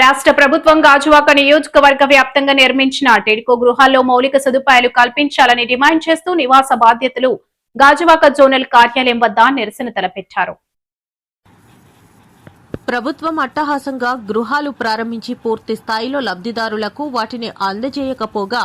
రాష్ట్ర ప్రభుత్వం గాజువాక నియోజకవర్గ వ్యాప్తంగా నిర్మించిన టిడ్కో గృహాల్లో మౌలిక సదుపాయాలు కల్పించాలని డిమాండ్ చేస్తూ నివాస బాధ్యతలు గాజువాక జోనల్ కార్యాలయం వద్ద నిరసన తలపెట్టారు. ప్రభుత్వం అట్టహాసంగా గృహాలు ప్రారంభించి పూర్తి స్థాయిలో లబ్ధిదారులకు వాటిని అందజేయకపోగా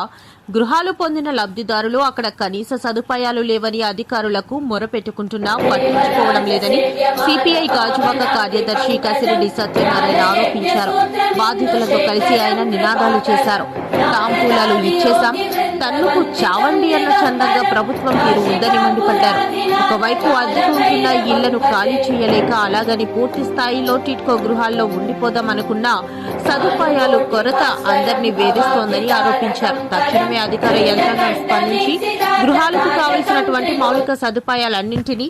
గృహాలు పొందిన లబ్ధిదారులు అక్కడ కనీస సదుపాయాలు లేవని అధికారులకు మొరపెట్టుకుంటున్నా పట్టించుకోవడం లేదని సిపిఐ గాజువాక కార్యదర్శి కసిరెడ్డి సత్యనారాయణ ఆరోపించారు. బాధితులతో కలిసి ఆయన నినాదాలు చేశారు. తాంబూలాలు ఇచ్చేశాం, తన్నుకు చావండి అన్న చందంగా ప్రభుత్వం తీరు ఉందని మండిపడ్డారు. ఒకవైపు అద్దెకు ఉంటున్న ఇళ్లను ఖాళీ చేయలేక అలాగని పూర్తి స్థాయిలో టిడ్కో గృహాల్లో ఉండిపోదామనుకున్నా సదుపాయాలు కొరత అందరినీ వేధిస్తోందని ఆరోపించారు. తక్షణమే అధికార యంత్రాంగం స్పందించి గృహాలకు కావలసినటువంటి మౌలిక సదుపాయాలన్నింటినీ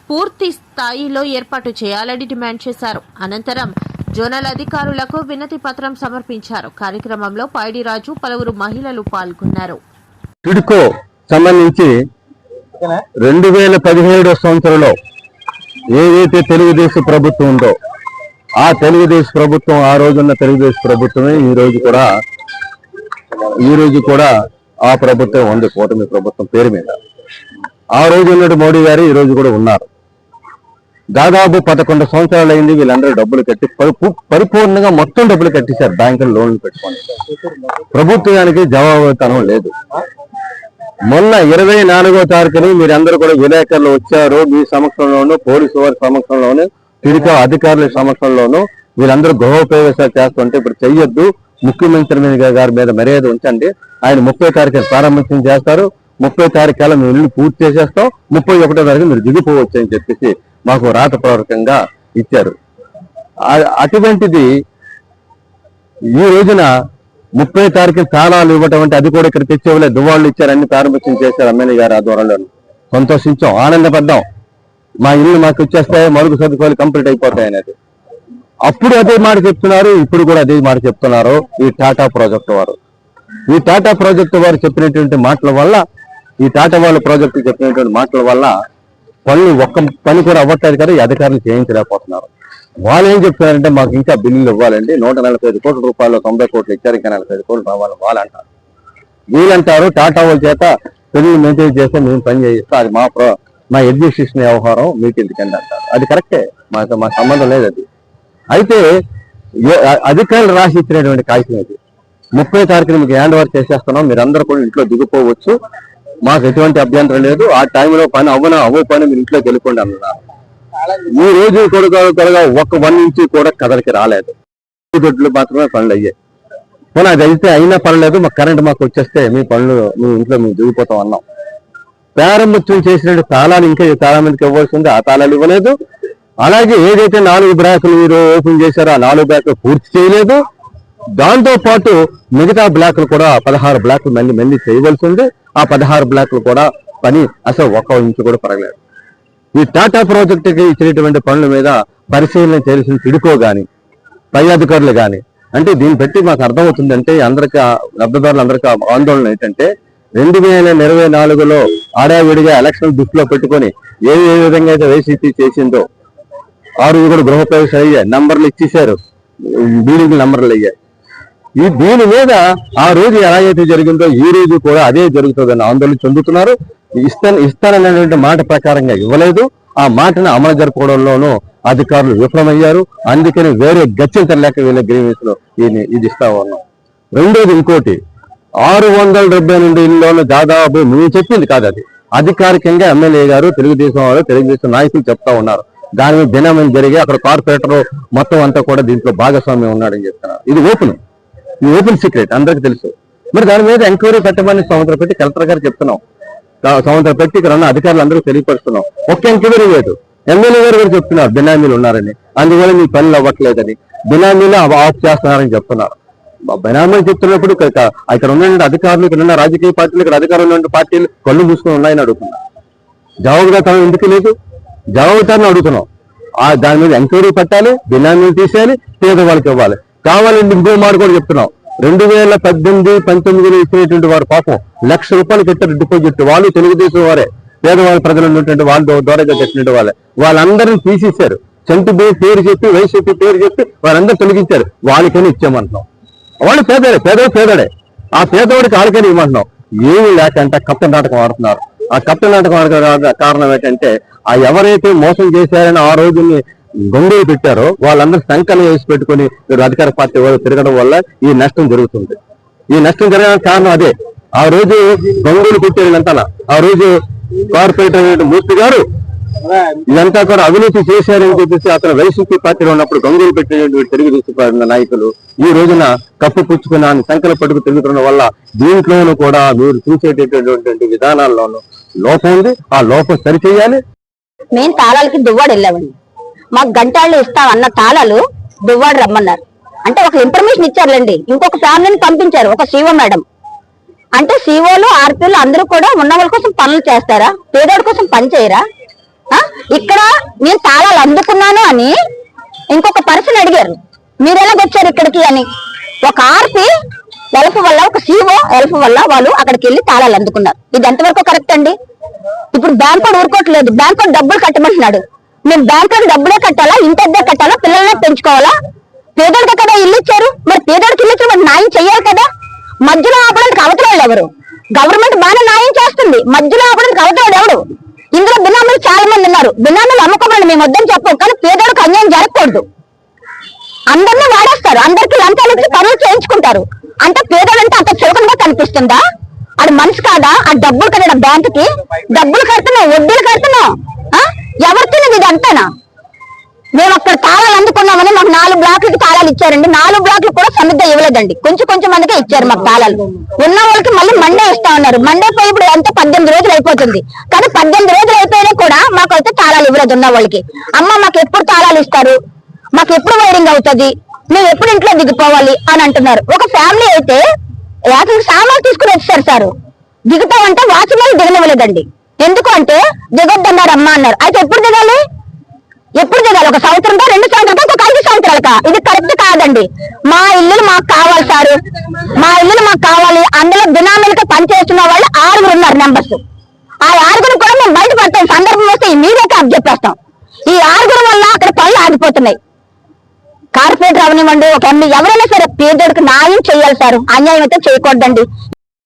పూర్తి స్థాయిలో ఏర్పాటు చేయాలని డిమాండ్ చేశారు. అనంతరం జోనల్ అధికారులకు వినతి పత్రం సమర్పించారు. కార్యక్రమంలో పైడిరాజు, పలువురు మహిళలు పాల్గొన్నారు. టిడ్కో సంబంధించి 2017 సంవత్సరంలో ఏదైతే తెలుగుదేశం ప్రభుత్వం ఉందో ఆ తెలుగుదేశం ప్రభుత్వం, ఆ రోజున్న తెలుగుదేశం ప్రభుత్వమే ఈ రోజు కూడా ఆ ప్రభుత్వం ఉంది, కూటమి ప్రభుత్వం పేరు మీద. ఆ రోజు ఉన్నట్టు మోడీ గారు ఈ రోజు కూడా ఉన్నారు. దాదాపు 11 సంవత్సరాలు అయింది. వీళ్ళందరూ డబ్బులు కట్టి పరిపూర్ణంగా మొత్తం డబ్బులు కట్టేశారు, బ్యాంకులు లోన్లు పెట్టుకొని. ప్రభుత్వానికి జవాబుతనం లేదు. మొన్న 24వ తారీఖుని మీరందరూ కూడా విలేకరులు వచ్చారు. మీ సమక్షంలోనూ, పోలీసు వారి సమక్షంలోనూ, టిడ్కో అధికారుల సమక్షంలోనూ వీళ్ళందరూ గృహోపయోగాలు చేస్తుంటే ఇప్పుడు చెయ్యొద్దు, ముఖ్యమంత్రి గారి మీద మర్యాద ఉంచండి, ఆయన 30వ తారీఖున ప్రారంభం చేస్తారు, 30వ తారీఖు మేము ఇల్లు పూర్తి చేసేస్తాం, 31వ తారీఖు మీరు దిగిపోవచ్చు అని చెప్పేసి మాకు రాతపూర్వకంగా ఇచ్చారు. అటువంటిది ఈ రోజున 30వ తారీఖు తాళాలు ఇవ్వటం అంటే అది కూడా ఇక్కడ తెచ్చేవాళ్ళే, దువ్వాళ్ళు ఇచ్చారు, అన్ని ప్రారంభించం చేశారు ఎమ్మెల్యే గారు ఆధ్వర్యంలో. సంతోషించాం, ఆనందపడ్డాం. మా ఇల్లు మాకు ఇచ్చేస్తాయి, మరుగు సదుపాయాలు కంప్లీట్ అయిపోతాయి అనేది. అప్పుడు అదే మాట చెప్తున్నారు, ఇప్పుడు కూడా అదే మాట చెప్తున్నారు ఈ టాటా ప్రాజెక్టు వారు. ఈ టాటా ప్రాజెక్టు వారు చెప్పినటువంటి మాటల వల్ల, ఈ టాటా వాళ్ళ ప్రాజెక్టు చెప్పినటువంటి మాటల వల్ల ఒక్క పని కూడా అవ్వట్లేదు కదా, ఈ అధికారులు చేయించలేకపోతున్నారు. వాళ్ళు ఏం చెప్తున్నారంటే మాకు ఇంకా బిల్లులు ఇవ్వాలండి, 145 కోట్ల రూపాయలు 90 కోట్లు ఇచ్చారు, ఇంకా 45 కోట్లు రావాలి వాళ్ళు అంటారు. వీళ్ళంటారు టాటా వాళ్ళ చేత బిల్లులు మెయింటైన్ చేస్తే మేము పని చేయిస్తాం, అది మా ఎడ్యుకేషన్ వ్యవహారం, మీకు ఎందుకండి అంటారు. అది కరెక్టే, మా సంబంధం లేదు అది. అయితే అధికారులు రాసి ఇచ్చినటువంటి కాగితం ఇది. 30వ తారీఖున మీకు హ్యాండ్ ఓవర్ చేసేస్తున్నాం, మీరందరూ కూడా ఇంట్లో దిగిపోవచ్చు, మాకు ఎటువంటి అభ్యంతరం లేదు, ఆ టైంలో పని అవ్వ పని మీరు ఇంట్లోకి వెళ్ళిపోండి అన్నారు. ఈ రోజు కూడా ఒక 1 ఇంచ్ కూడా కదలికి రాలేదు. దొడ్లు మాత్రమే పనులు అయ్యాయి. పోనీ అది అయితే అయినా పర్లేదు, మాకు కరెంట్ మాకు వచ్చేస్తే మీ పనులు మీ ఇంట్లో మేము దిగిపోతాం అన్నాం. ప్రారంభోత్సవం చేసినట్టు తాళాలు ఇంకా చాలా మందికి ఇవ్వాల్సింది, ఆ తాళాలు ఇవ్వలేదు. అలాగే ఏదైతే 4 బ్లాకులు మీరు ఓపెన్ చేశారో ఆ 4 బ్లాకులు పూర్తి చేయలేదు. దాంతో పాటు మిగతా బ్లాకులు కూడా 16 బ్లాకులు మళ్ళీ చేయవలసి ఉంది. ఆ 16 బ్లాకులు కూడా పని అసలు 1 ఇంచు కూడా పరగలేదు. ఈ టాటా ప్రాజెక్టుకి ఇచ్చినటువంటి పనుల మీద పరిశీలన చేయాల్సిన టిడ్కో గాని, పై అధికారులు గాని, అంటే దీన్ని బట్టి మాకు అర్థమవుతుందంటే అందరికీ లబ్ధిదారులందరికీ ఆందోళన ఏంటంటే 2024లో ఆడావిడిగా ఎలక్షన్ దృష్టిలో పెట్టుకొని ఏ విధంగా అయితే వైసీపీ చేసిందో ఆ రోజు కూడా గృహప్రవేశాలు అయ్యాయి, నంబర్లు ఇచ్చేశారు, బిల్డింగ్ నంబర్లు అయ్యాయి. దీని మీద ఆ రోజు ఎలాగైతే జరిగిందో ఈ రోజు కూడా అదే జరుగుతుందని ఆందోళన చెందుతున్నారు. ఇస్తాననేటువంటి మాట ప్రకారంగా ఇవ్వలేదు. ఆ మాటను అమలు జరుపుకోవడంలోనూ అధికారులు విఫలమయ్యారు. అందుకని వేరే గచ్చింతలేక వీళ్ళ గ్రీవెన్స్ లో ఇది ఇస్తా ఉన్నాం. రెండోది ఇంకోటి, 672 ఇళ్లలోనూ దాదాపు మేము చెప్పింది కాదు, అది అధికారికంగా ఎమ్మెల్యే గారు, తెలుగుదేశం నాయకులు చెప్తా ఉన్నారు. దాని మీద దినం జరిగి అక్కడ కార్పొరేటర్ మొత్తం అంతా కూడా దీంట్లో భాగస్వామ్యం ఉన్నాడని చెప్తున్నారు. ఇది ఓపెన్ సీక్రెట్, అందరికీ తెలుసు. మరి దాని మీద ఎంక్వైరీ పెట్టమని సంవత్సరం పెట్టి కలెక్టర్ గారు చెప్తున్నాం, సంవత్సరం పెట్టి ఇక్కడ ఉన్న అధికారులు అందరూ తెలియపరుస్తున్నాం. ఒక్క ఎంక్వైరీ లేదు. ఎమ్మెల్యే గారు కూడా చెప్తున్నారు బినామీలు ఉన్నారని, అందువల్ల మీ పనులు అవ్వట్లేదని, బినామీలు ఆఫ్ చేస్తున్నారని చెప్తున్నారు. బినామీలు చెప్తున్నప్పుడు ఇక్కడ ఉన్న అధికారులు, ఇక్కడ ఉన్న రాజకీయ పార్టీలు, ఇక్కడ అధికారులు ఉన్న పార్టీలు కళ్ళు మూసుకొని ఉన్నాయని అడుగుతున్నారు. జవాబుదాతనం ఎందుకు లేదు? జవాబుదారుని అడుగుతున్నాం. దాని మీద ఎంక్వైరీ పెట్టాలి, బినామీలు తీసేయాలి, పేద వాళ్ళకి ఇవ్వాలి. కావాలంటే ఇంకో మాట కూడా చెప్తున్నాం, 2018-19 ఇచ్చినటువంటి వారు పాపం ₹1,00,000 కట్టారు డిపాజిట్. వాళ్ళు తెలుగుదేశం వారే, పేదవాళ్ళ ప్రజలు ఉన్నటువంటి వాళ్ళ ద్వారా కట్టినటువంటి వాళ్ళే. వాళ్ళందరినీ తీసేశారు. సెంటు పేరు చెప్పి వైసీపీ పేరు చెప్పి వారందరూ తొలగించారు. వాళ్ళకని ఇచ్చామంటున్నాం. వాళ్ళు పేదోడే. ఆ పేదోడికి వాళ్ళకని ఇవ్వమంటున్నాం. ఏమీ లేకంటే కప్త నాటకం ఆడుతున్నారు. ఆ కప్త నాటకం ఆడక కారణం ఏంటంటే ఆ ఎవరైతే మోసం చేశారని ఆ రోజుని గొంగళి పెట్టారో వాళ్ళందరూ సంకలం వేసి పెట్టుకుని అధికార పార్టీ వాళ్ళు తిరగడం వల్ల ఈ నష్టం జరుగుతుంది. ఈ నష్టం జరగడానికి కారణం అదే. ఆ రోజు గొంగళి పెట్టారు అంతా. ఆ రోజు కార్పొరేటర్ మూర్తి గారు ఇదంతా కూడా అవినీతి చేశారని చెప్పేసి అతను వైసీపీ పార్టీలో ఉన్నప్పుడు గంగులు పెట్టినటువంటి తెలుగుదేశం నాయకులు ఈ రోజున కప్పు పుచ్చుకున్న సంఖ్యలు పట్టుకు తిరుగుతున్న వల్ల దీంట్లోనూ కూడా మీరు చూసేటటువంటి విధానాల్లోనూ లోపం ఉంది. ఆ లోపం సరిచేయాలి. మేము తాళాలకి దువ్వాడు వెళ్ళామండి. మాకు గంటాళ్ళు ఇస్తాం అన్న తాళాలు దువ్వాడు రమ్మన్నారు. అంటే ఒక ఇన్ఫర్మేషన్ ఇచ్చారులేండి. ఇంకొక ఫ్యామిలీని పంపించారు, ఒక సీఓ మేడం. అంటే సీఓలు ఆర్పీలు అందరూ కూడా ఉన్న వాళ్ళ కోసం పనులు చేస్తారా? పేదోడి కోసం పని చేయరా? ఇక్కడ నేను తాళాలు అందుకున్నాను అని ఇంకొక పర్సన్ అడిగారు, మీరు ఎలాగొచ్చారు ఇక్కడికి అని. ఒక ఆర్పీ హెల్ప్ వల్ల, ఒక సీఓ హెల్ప్ వల్ల వాళ్ళు అక్కడికి వెళ్ళి తాళాలు అందుకున్నారు. ఇది ఎంతవరకు కరెక్ట్ అండి? ఇప్పుడు బ్యాంక్ కూడా ఊరుకోవట్లేదు. బ్యాంక్ కూడా డబ్బులు కట్టమంటున్నాడు. మేము బ్యాంక్ లో డబ్బులే కట్టాలా, ఇంటద్దే కట్టాలా, పిల్లలనే పెంచుకోవాలా? పేదోడికి కదా ఇల్లు ఇచ్చారు, మరి పేదోడికి ఇల్లు ఇచ్చారు, మరి న్యాయం చెయ్యాలి కదా. మధ్యలో ఆపడానికి అవతల ఎవరు? గవర్నమెంట్ బాగానే న్యాయం చేస్తుంది, మధ్యలో ఆపడానికి అవతల ఎవడు? ఇందులో బినామీలు చాలా మంది ఉన్నారు. బినామీలు అమ్ముకోమని మేము వద్దని చెప్పం, కానీ పేదోడికి అన్యాయం జరగకూడదు. అందరినీ వాడేస్తారు, అందరికి లంచాలు ఇచ్చి పనులు చేయించుకుంటారు. అంటే పేదోడంటే అంత చులకనగా కనిపిస్తుందా? అది మనిషి కాదా? ఆ డబ్బులు కట్టడా? బ్యాంకుకి డబ్బులు కడుతున్నాం, వడ్డీలు కడుతున్నాం. ఎవరు తిన్నది ఇది అంతేనా? మేము అక్కడ తాళాలు అందుకున్నామని మాకు 4 బ్లాక్లకి తాళాలు ఇచ్చారండి. 4 బ్లాక్లు కూడా సమిద్ద ఇవ్వలేదండి, కొంచెం మందికే ఇచ్చారు మాకు తాళాలు. ఉన్న వాళ్ళకి మళ్ళీ మండే ఇస్తా ఉన్నారు. మండే పోయి ఇప్పుడు ఎంత 18 రోజులు అయిపోతుంది. కానీ 18 రోజులు అయిపోయినా కూడా మాకు అయితే తాళాలు ఇవ్వలేదు. ఉన్న వాళ్ళకి అమ్మ మాకు ఎప్పుడు తాళాలు ఇస్తారు, మాకు ఎప్పుడు వైరింగ్ అవుతుంది, మేము ఎప్పుడు ఇంట్లో దిగిపోవాలి అని అంటున్నారు. ఒక ఫ్యామిలీ అయితే యాభై సామాన్లు తీసుకుని వచ్చారు సార్. దిగుతామంటే వాచ్మెన్ దిగనివ్వలేదండి. ఎందుకు అంటే దిగొద్దన్నారు అమ్మ అన్నారు. అయితే ఎప్పుడు దిగాలి? ఒక సంవత్సరంగా, 2 సంవత్సరాలకా, ఒక 5 సంవత్సరాలకా? ఇది కరెక్ట్ కాదండి. మా ఇల్లులు మాకు కావాలి సార్, మా ఇల్లులు మాకు కావాలి. అందులో బినామీలకి పనిచేస్తున్న వాళ్ళు 6 ఉన్నారు మెంబర్స్. ఆ 6 కూడా మేము బయటపడతాం. సందర్భం వస్తే మీదకే అబ్జెక్ట్. ఈ 6 వల్ల అక్కడ పనులు ఆగిపోతున్నాయి. కార్పొరేటర్ అవనివ్వండి, ఒక ఎంపీ, ఎవరైనా సరే పేదోడికి న్యాయం చేయాలి సార్, అన్యాయం అయితే చేయకూడదండి.